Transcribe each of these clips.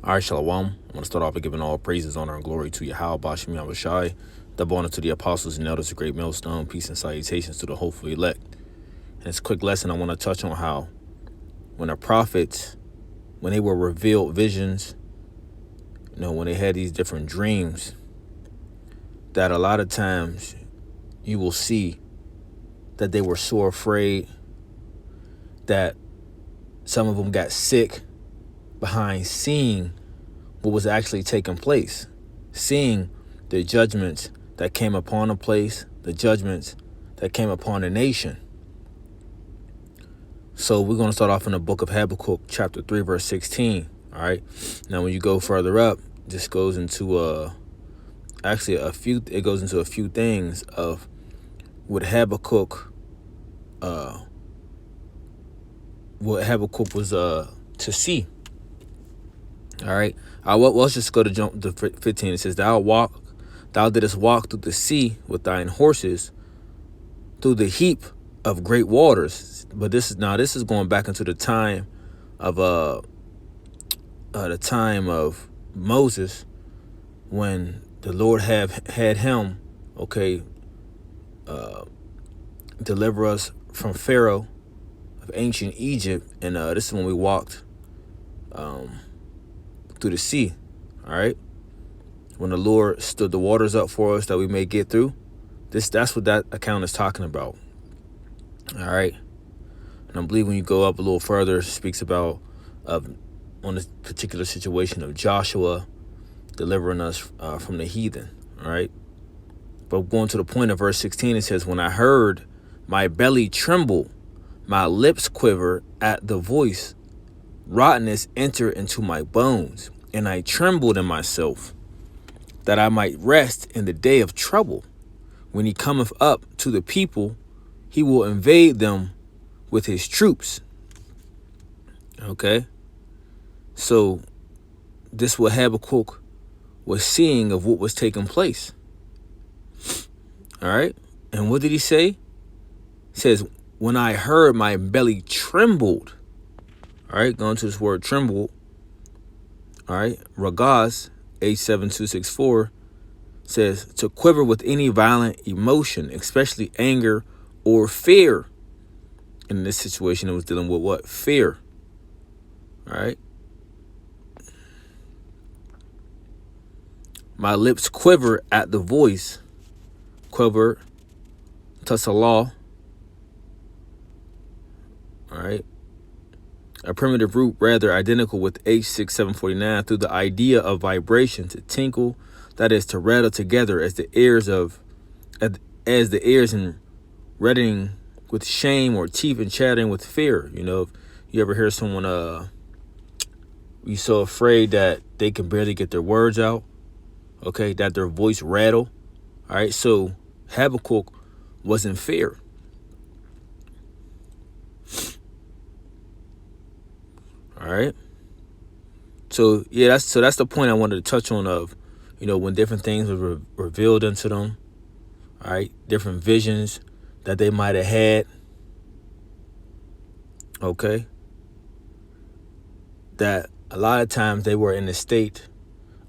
All right, Shalom. I want to start off by giving all praises, honor, and glory to Yahweh, Bashem Yahushai, double honor to the apostles and elders of Great Millstone, peace and salutations to the hopeful elect. In this quick lesson, I want to touch on how when the prophets, when they were revealed visions, when they had these different dreams, that a lot of times you will see that they were so afraid that some of them got sick behind seeing what was actually taking place, seeing the judgments that came upon a place, the judgments that came upon a nation. So we're going to start off in the book of Habakkuk, chapter 3, verse 16. All right. Now, when you go further up, this goes into a few things of what Habakkuk was to see. All right. Let's just go to jump to 15. It says, Thou didst walk through the sea with thine horses, through the heap of great waters. But this is going back into the time of Moses, when the Lord had him, deliver us from Pharaoh of ancient Egypt, and this is when we walked through the sea. All right, when the Lord stood the waters up for us that we may get through. That's what that account is talking about. All right, and I believe when you go up a little further, it speaks about on this particular situation of Joshua delivering us from the heathen. All right, but going to the point of verse 16, it says, When I heard, my belly tremble, my lips quiver at the voice. Rottenness entered into my bones, and I trembled in myself, that I might rest in the day of trouble. When he cometh up to the people, he will invade them with his troops. Okay? So this what Habakkuk was seeing of what was taking place. All right? And what did he say? He says, when I heard, my belly trembled. All right, going to this word tremble. All right, Ragaz, H7264, says to quiver with any violent emotion, especially anger or fear. In this situation, it was dealing with what? Fear. All right. My lips quiver at the voice. Quiver, tasalah. All right. A primitive root rather identical with H6749 through the idea of vibration, to tinkle, that is to rattle together as the ears in reddening with shame, or teeth and chattering with fear. If you ever hear someone you so afraid that they can barely get their words out, that their voice rattle. All right, so Habakkuk was in fear. All right. So that's the point I wanted to touch on of, when different things were revealed unto them. All right. Different visions that they might have had. Okay. That a lot of times they were in a state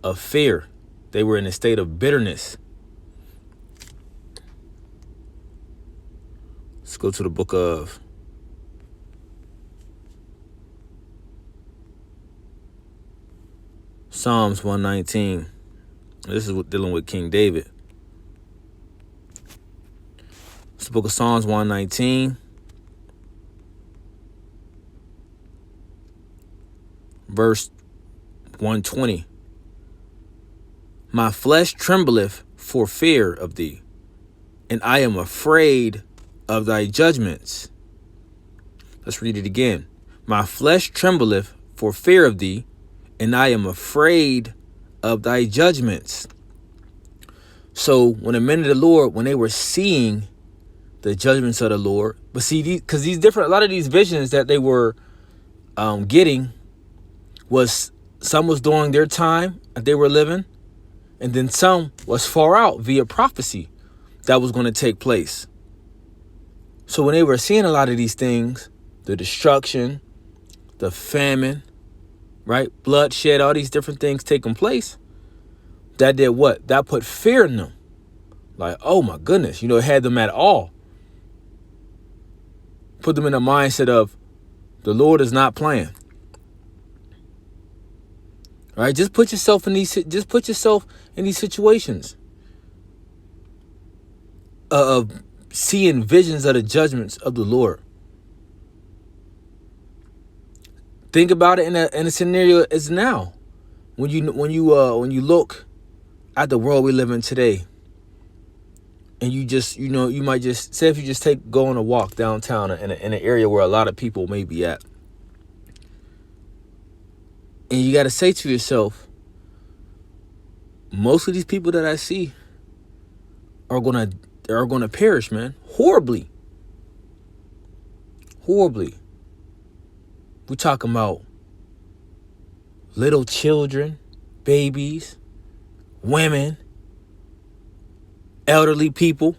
of fear. They were in a state of bitterness. Let's go to the book of Psalms 119. This is dealing with King David. It's the book of Psalms 119, verse 120. My flesh trembleth for fear of thee, and I am afraid of thy judgments. Let's read it again. My flesh trembleth for fear of thee, and I am afraid of thy judgments. So when the men of the Lord, when they were seeing the judgments of the Lord, but see, because a lot of these visions that they were getting was, some was during their time that they were living, and then some was far out via prophecy that was going to take place. So when they were seeing a lot of these things, the destruction, the famine, right? Bloodshed, all these different things taking place. That did what? That put fear in them. Like, oh my goodness, you know, it had them at all. Put them in a mindset of the Lord is not playing. All right, just put yourself in these situations of seeing visions of the judgments of the Lord. Think about it in a scenario as now, when you look at the world we live in today, and you might just say, if you just go on a walk downtown in an area where a lot of people may be at, and you got to say to yourself, most of these people that I see are gonna perish, man, horribly. We're talking about little children, babies, women, elderly people.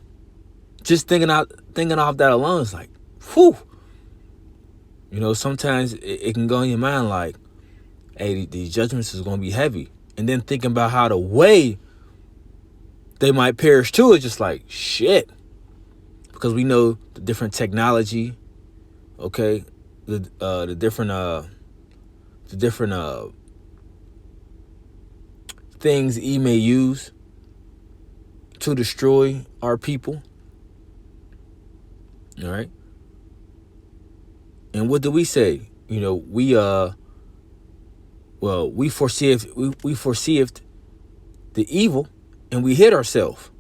Just thinking off that alone is like, whew. You know, sometimes it can go in your mind like, hey, these judgments is going to be heavy. And then thinking about how the way they might perish too is just like, shit. Because we know the different technology, okay, the different things he may use to destroy our people. All right. And what do we say? You know, we foreseeth the evil, and we hid ourselves.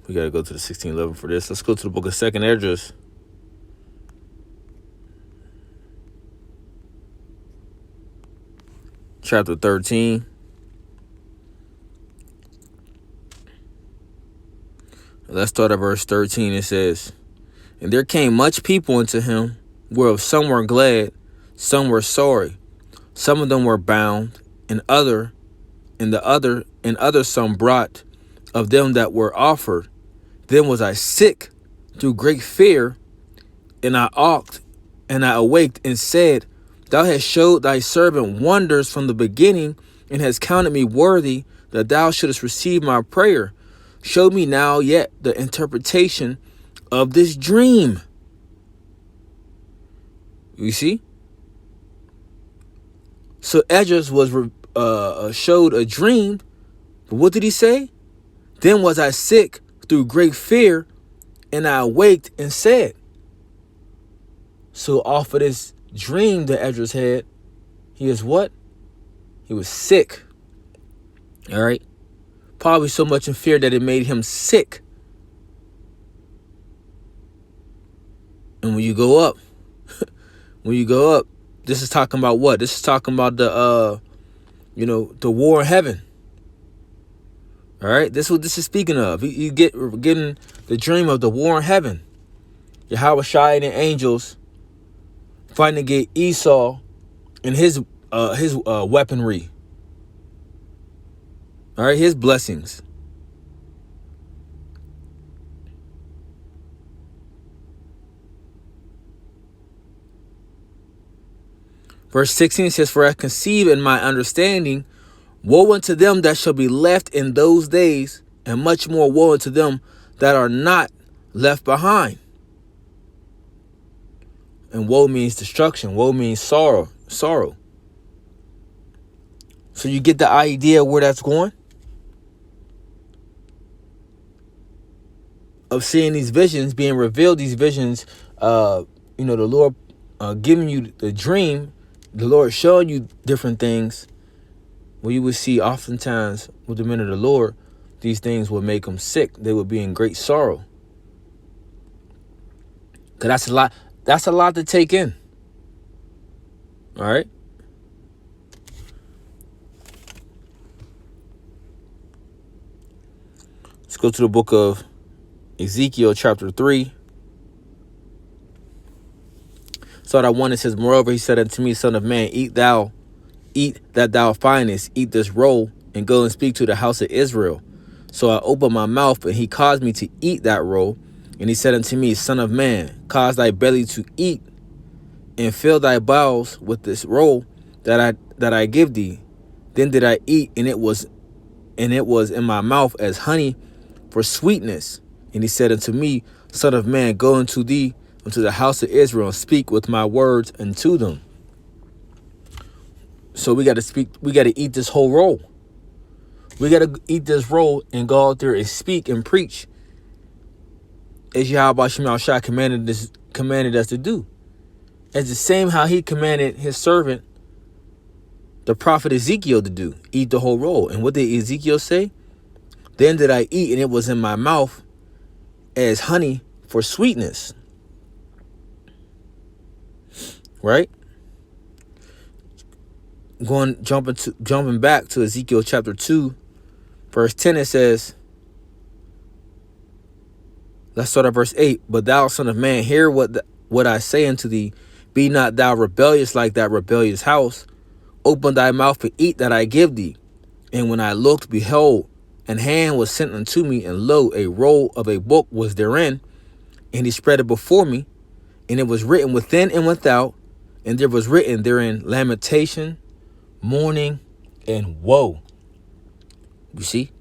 We got to go to the 16:11 for this. Let's go to the book of 2nd Esdras. Chapter 13. Let's start at verse 13. It says, and there came much people unto him, whereof some were glad, some were sorry. Some of them were bound, and others some brought of them that were offered. Then was I sick through great fear, and I awaked and said, thou hast showed thy servant wonders from the beginning, and hast counted me worthy that thou shouldest receive my prayer. Show me now yet the interpretation of this dream. You see? So Esdras was showed a dream. But what did he say? Then was I sick through great fear, and I awaked and said. So off of this dream that Esdras had, he is what? He was sick. All right. Probably so much in fear that it made him sick. And when you go up, this is talking about what? This is talking about the war in heaven. All right, this is what this is speaking of. You getting the dream of the war in heaven. Yahweh Shai and the angels fighting to get Esau and his weaponry. All right, his blessings. Verse 16 says, for I conceive in my understanding, woe unto them that shall be left in those days, and much more woe unto them that are not left behind. And woe means destruction. Woe means sorrow. So you get the idea where that's going? Of seeing these visions being revealed, these visions, the Lord giving you the dream, the Lord showing you different things. Well, you would see oftentimes with the men of the Lord, these things would make them sick. They would be in great sorrow. Because that's a lot. That's a lot to take in. All right. Let's go to the book of Ezekiel chapter 3. So that one, it says, moreover, he said unto me, son of man, eat that thou findest, eat this roll, and go and speak to the house of Israel. So I opened my mouth, and he caused me to eat that roll. And he said unto me, Son of man, cause thy belly to eat, and fill thy bowels with this roll that I give thee. Then did I eat, and it was in my mouth as honey for sweetness. And he said unto me, Son of man, go unto the house of Israel, and speak with my words unto them. So we got to eat this whole roll. We got to eat this roll and go out there and speak and preach as Yahweh Shem Shai commanded us to do. It's the same how he commanded his servant, the prophet Ezekiel, to do. Eat the whole roll. And what did Ezekiel say? Then did I eat, and it was in my mouth as honey for sweetness. Right? Jumping back to Ezekiel chapter 2, verse 10, it says, let's start at verse 8. But thou, son of man, hear what I say unto thee. Be not thou rebellious like that rebellious house. Open thy mouth and eat that I give thee. And when I looked, behold, an hand was sent unto me, and lo, a roll of a book was therein. And he spread it before me, and it was written within and without, and there was written therein lamentation, mourning, and woe. You see?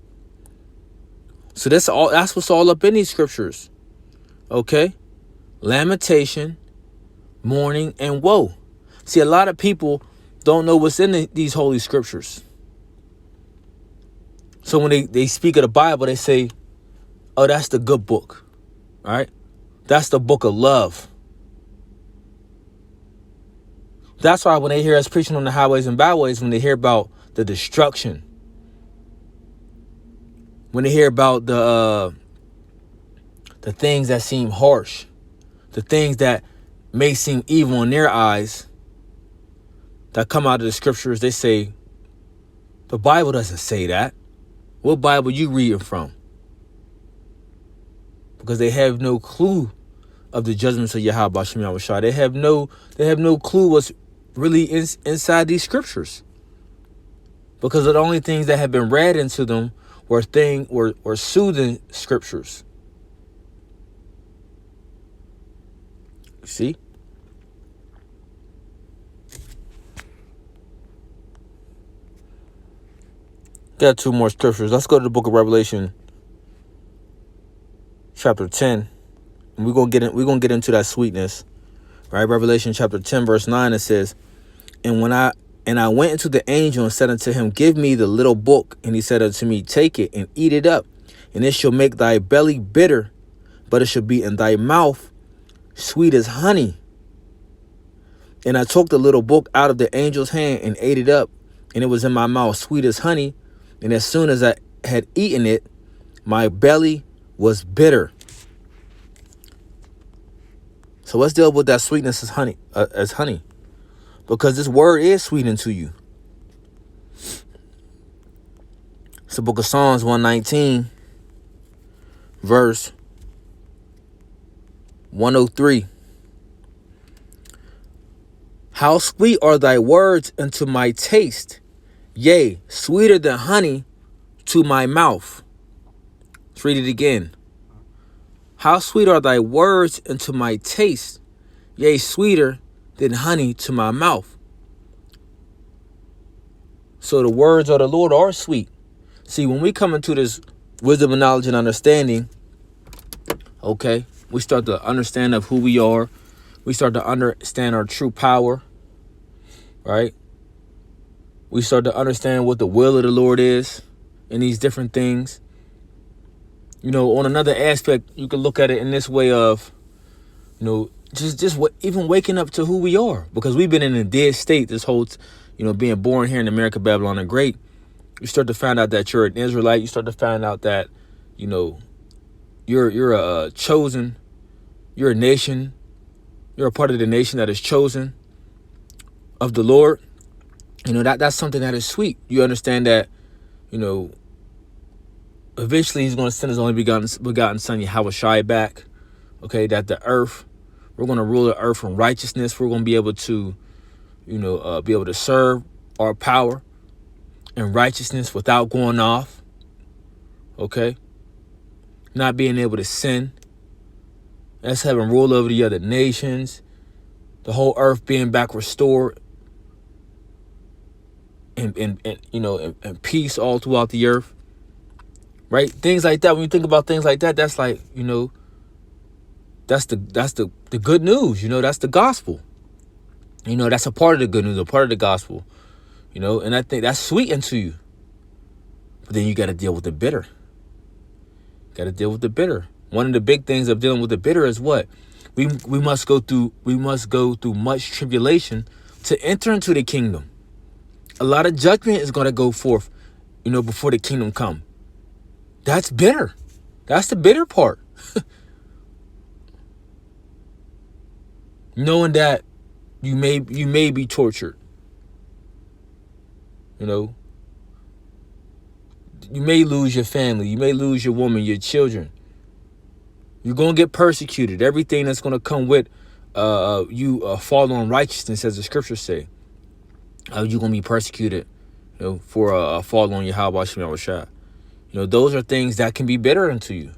So that's what's all up in these scriptures. Okay? Lamentation, mourning, and woe. See, a lot of people don't know what's in these holy scriptures. So when they speak of the Bible, they say, oh, that's the good book. All right? That's the book of love. That's why when they hear us preaching on the highways and byways, when they hear about the destruction, when they hear about the things that seem harsh, the things that may seem evil in their eyes, that come out of the scriptures, they say, the Bible doesn't say that. What Bible you reading from? Because they have no clue of the judgments of Yahweh Shem Yahushua. They have no clue what's really inside these scriptures. Because the only things that have been read into them were soothing scriptures. You see? Got two more scriptures. Let's go to the book of Revelation, chapter 10. And we're gonna get into that sweetness. Right? Revelation chapter 10, verse 9, it says, And I went into the angel and said unto him, Give me the little book. And he said unto me, Take it and eat it up, and it shall make thy belly bitter, but it shall be in thy mouth sweet as honey. And I took the little book out of the angel's hand and ate it up, and it was in my mouth sweet as honey. And as soon as I had eaten it, my belly was bitter. So let's deal with that sweetness as honey, because this word is sweet unto you. It's the book of Psalms 119, verse 103. How sweet are thy words unto my taste, yea, sweeter than honey to my mouth. Let's read it again. How sweet are thy words unto my taste, yea, sweeter than honey to my mouth. So the words of the Lord are sweet. See, when we come into this wisdom and knowledge and understanding, okay, we start to understand of who we are. We start to understand our true power, right? We start to understand what the will of the Lord is in these different things. You know, on another aspect, you can look at it in this way of, you know, even waking up to who we are, because we've been in a dead state this whole, being born here in America, Babylon the Great. You start to find out that you're an Israelite. You start to find out that, you're a chosen, you're a nation, you're a part of the nation that is chosen of the Lord. That's something that is sweet. You understand that, eventually he's going to send his only begotten son, Yahweh Shai, back. Okay, that the earth, we're going to rule the earth in righteousness. We're going to be able to, serve our power in righteousness without going off. Okay? Not being able to sin. Us having rule over the other nations. The whole earth being back restored. And peace all throughout the earth. Right? Things like that. When you think about things like that, that's like, that's the good news. That's the gospel. That's a part of the good news, a part of the gospel. And I think that's sweetened to you. But then you got to deal with the bitter. Got to deal with the bitter. One of the big things of dealing with the bitter is what? We must go through much tribulation to enter into the kingdom. A lot of judgment is going to go forth, before the kingdom come. That's bitter. That's the bitter part. Knowing that you may be tortured. You may lose your family. You may lose your woman, your children. You're going to get persecuted. Everything that's going to come with you fall on righteousness, as the scriptures say. You're going to be persecuted for a fall on Yahweh Shem Yahushua. Those are things that can be bitter unto you.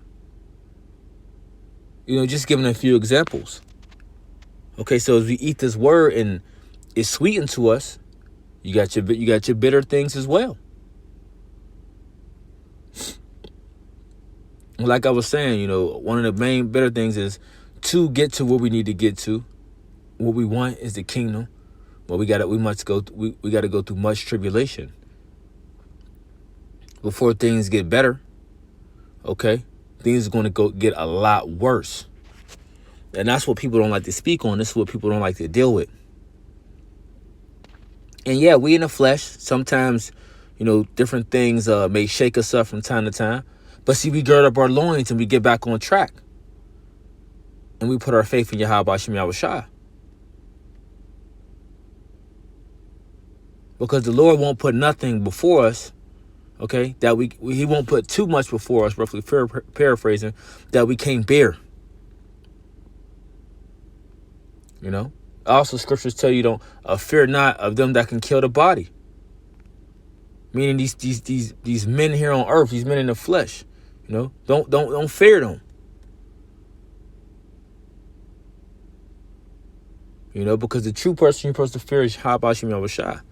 Just giving a few examples. Okay, so as we eat this word and it's sweetened to us, you got your bitter things as well. Like I was saying, one of the main bitter things is to get to where we need to get to. What we want is the kingdom. But we got to go through much tribulation before things get better. Okay, things are going to get a lot worse. And that's what people don't like to speak on. This is what people don't like to deal with. And yeah, we in the flesh. Sometimes, different things may shake us up from time to time. But see, we gird up our loins and we get back on track. And we put our faith in Yahweh Shem Yahushua. Because the Lord won't put nothing before us. Okay, that He won't put too much before us, roughly paraphrasing, that we can't bear. Also, scriptures tell you don't fear not of them that can kill the body. Meaning these men here on earth, these men in the flesh, don't fear them. Because the true person you're supposed to fear is Yahweh Shem Yahushua.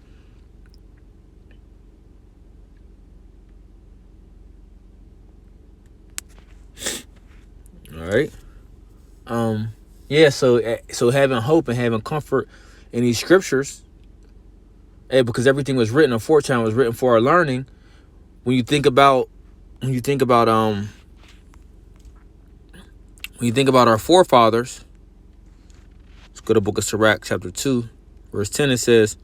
All right. Yeah, so having hope and having comfort in these scriptures, because everything was written, aforetime was written for our learning. When you think about our forefathers, let's go to the book of Sirach, chapter 2, verse 10. It says,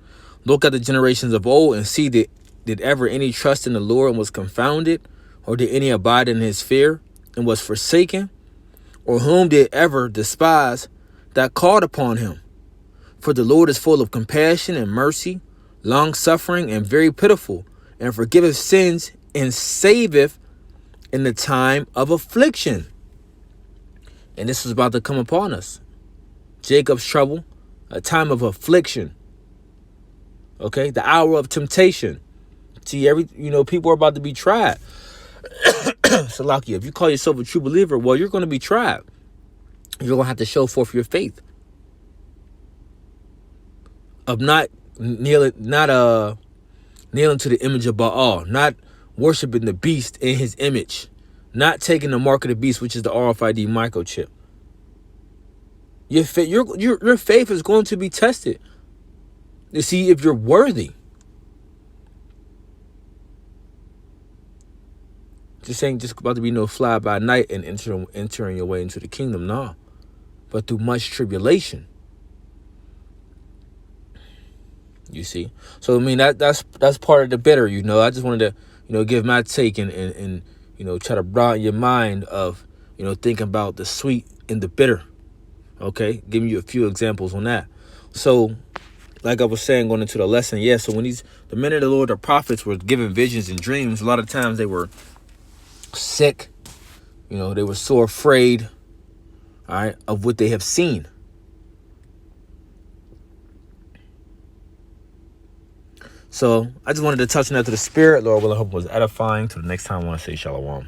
"Look at the generations of old and see did ever any trust in the Lord and was confounded, or did any abide in his fear and was forsaken? Or whom did ever despise that called upon him? For the Lord is full of compassion and mercy, long-suffering and very pitiful, and forgiveth sins and saveth in the time of affliction." And this was about to come upon us. Jacob's trouble, a time of affliction. Okay, the hour of temptation. See, people are about to be tried. Salakia, if you call yourself a true believer, well, you're going to be tried. You're going to have to show forth your faith of not kneeling to the image of Baal, not worshiping the beast in his image, not taking the mark of the beast, which is the RFID microchip. Your faith is going to be tested to see if you're worthy. This ain't just about to be no fly by night and entering your way into the kingdom, no. But through much tribulation. You see? So I mean that's part of the bitter, I just wanted to, give my take and try to broaden your mind of, thinking about the sweet and the bitter. Okay? Giving you a few examples on that. So like I was saying, going into the lesson, so when the men of the Lord, the prophets, were given visions and dreams, a lot of times they were sick, they were so afraid, all right, of what they have seen. So I just wanted to touch on that to the spirit. Lord willing, I hope it was edifying. Till the next time, I want to say shalom.